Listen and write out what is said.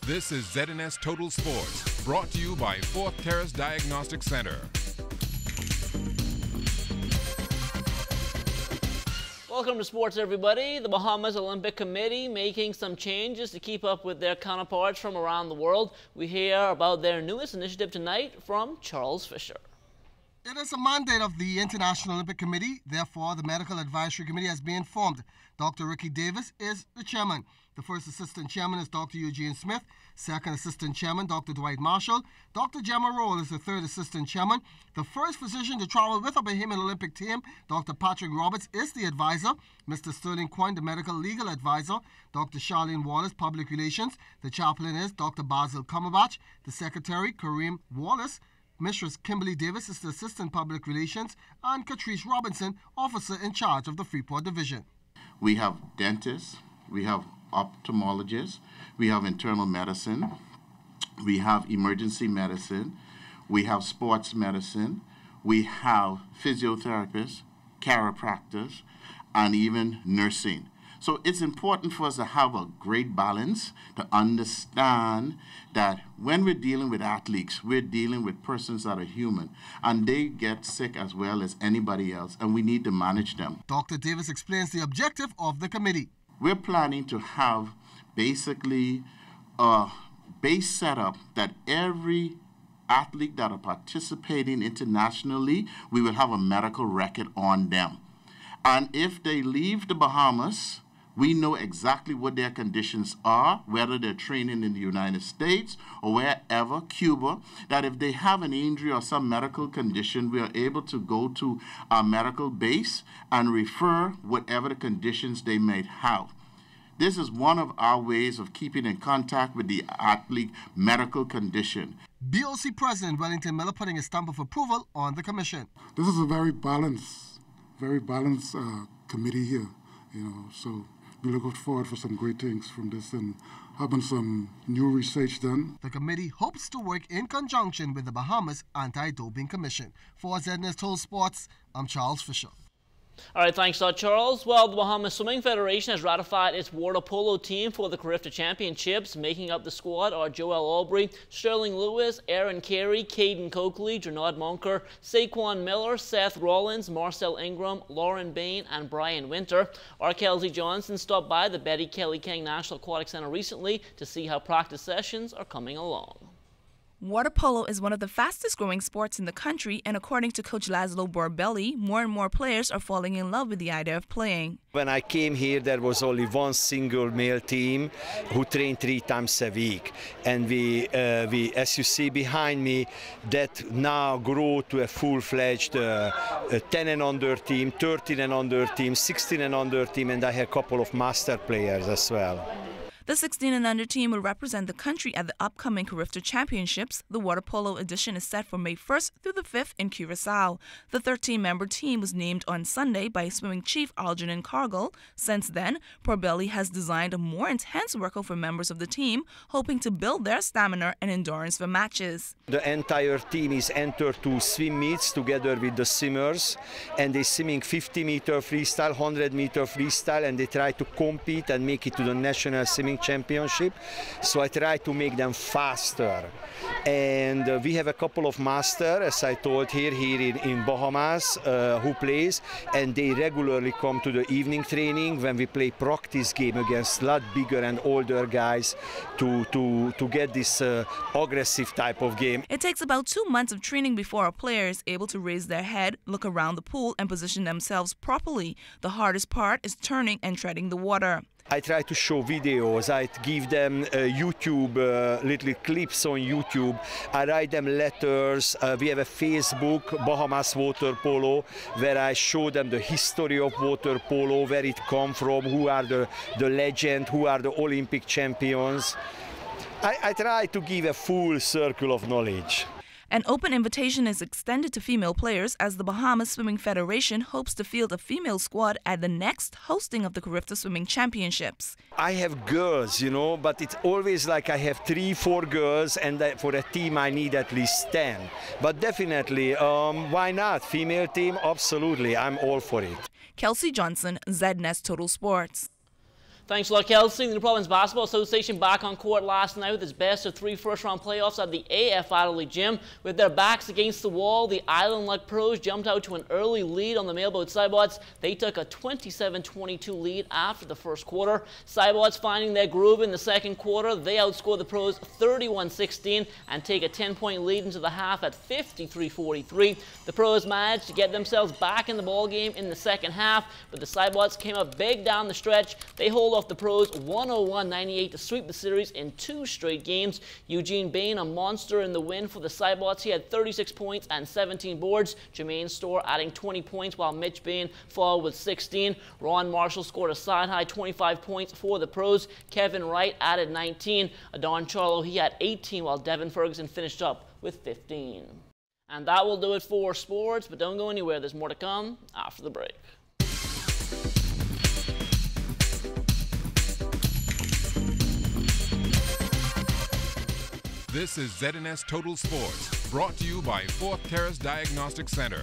This is ZNS Total Sports, brought to you by Fourth Terrace Diagnostic Center. Welcome to sports, everybody. The Bahamas Olympic Committee making some changes to keep up with their counterparts from around the world. We hear about their newest initiative tonight from Charles Fisher. It is a mandate of the International Olympic Committee. Therefore, the Medical Advisory Committee has been formed. Dr. Ricky Davis is the chairman. The first assistant chairman is Dr. Eugene Smith. Second assistant chairman, Dr. Dwight Marshall. Dr. Gemma Roll is the third assistant chairman. The first physician to travel with a Bahamian Olympic team, Dr. Patrick Roberts, is the advisor. Mr. Sterling Coyne, the medical legal advisor. Dr. Charlene Wallace, public relations. The chaplain is Dr. Basil Cumberbatch. The secretary, Kareem Wallace. Mistress Kimberly Davis is the assistant public relations. And Catrice Robinson, officer in charge of the Freeport Division. We have dentists. We have ophthalmologists, we have internal medicine, we have emergency medicine, we have sports medicine, we have physiotherapists, chiropractors, and even nursing. So it's important for us to have a great balance, to understand that when we're dealing with athletes, we're dealing with persons that are human, and they get sick as well as anybody else, and we need to manage them. Dr. Davis explains the objective of the committee. We're planning to have basically a base setup that every athlete that are participating internationally, we will have a medical record on them. And if they leave the Bahamas, we know exactly what their conditions are, whether they're training in the United States or wherever, Cuba, that if they have an injury or some medical condition, we are able to go to our medical base and refer whatever the conditions they may have. This is one of our ways of keeping in contact with the athlete medical condition. BOC President Wellington Miller putting a stamp of approval on the commission. This is a very balanced committee here, so we look forward for some great things from this and having some new research done. The committee hopes to work in conjunction with the Bahamas Anti-Doping Commission. For ZNS Total Sports, I'm Charles Fisher. All right, thanks, Charles. Well, the Bahamas Swimming Federation has ratified its water polo team for the Carifta Championships. Making up the squad are Joel Aubrey, Sterling Lewis, Aaron Carey, Caden Coakley, Drenard Monker, Saquon Miller, Seth Rollins, Marcel Ingram, Lauren Bain, and Brian Winter. R. Kelsey Johnson stopped by the Betty Kelly King National Aquatic Center recently to see how practice sessions are coming along. Water polo is one of the fastest growing sports in the country, and according to Coach Laszlo Borbelli, more and more players are falling in love with the idea of playing. When I came here, there was only one single male team who trained 3 times a week. And we as you see behind me, that now grew to a full-fledged 10 and under team, 13 and under team, 16 and under team, and I have a couple of master players as well. The 16 and under team will represent the country at the upcoming Carifta Championships. The water polo edition is set for May 1st through the 5th in Curacao. The 13-member team was named on Sunday by swimming chief Algernon Cargill. Since then, Borbelli has designed a more intense workout for members of the team, hoping to build their stamina and endurance for matches. The entire team is entered to swim meets together with the swimmers, and they're swimming 50-meter freestyle, 100-meter freestyle, and they try to compete and make it to the national swimming championship. So I try to make them faster, and we have a couple of masters, as I told here in Bahamas, who plays, and they regularly come to the evening training when we play practice game against a lot bigger and older guys to get this aggressive type of game. It takes about 2 months of training before a player is able to raise their head, look around the pool, and position themselves properly. The hardest part is turning and treading the water. I try to show videos, I give them YouTube, little clips on YouTube, I write them letters, we have a Facebook, Bahamas Water Polo, where I show them the history of water polo, where it come from, who are the legend, who are the Olympic champions. I try to give a full circle of knowledge. An open invitation is extended to female players as the Bahamas Swimming Federation hopes to field a female squad at the next hosting of the Carifta Swimming Championships. I have girls, but it's always like I have 3-4 girls, and for a team I need at least 10. But definitely, why not? Female team, absolutely, I'm all for it. Kelsey Johnson, ZNS Total Sports. Thanks a lot, Kelsey. The New Province Basketball Association back on court last night with its best of 3 first-round playoffs at the AF Adelaide Gym. With their backs against the wall, the Island Luck Pros jumped out to an early lead on the Mailboat Cybots. They took a 27-22 lead after the first quarter. Cybots finding their groove in the second quarter. They outscored the Pros 31-16 and take a 10-point lead into the half at 53-43. The Pros managed to get themselves back in the ballgame in the second half, but the Cybots came up big down the stretch. They hold off the Pros 101-98 to sweep the series in 2 straight games. Eugene Bain, a monster in the win for the Cybots. He had 36 points and 17 boards. Jermaine Storr adding 20 points while Mitch Bain followed with 16. Ron Marshall scored a side-high 25 points for the Pros. Kevin Wright added 19. Adon Charlo, he had 18 while Devin Ferguson finished up with 15. And that will do it for sports, but don't go anywhere. There's more to come after the break. This is ZNS Total Sports, brought to you by 4th Terrace Diagnostic Center.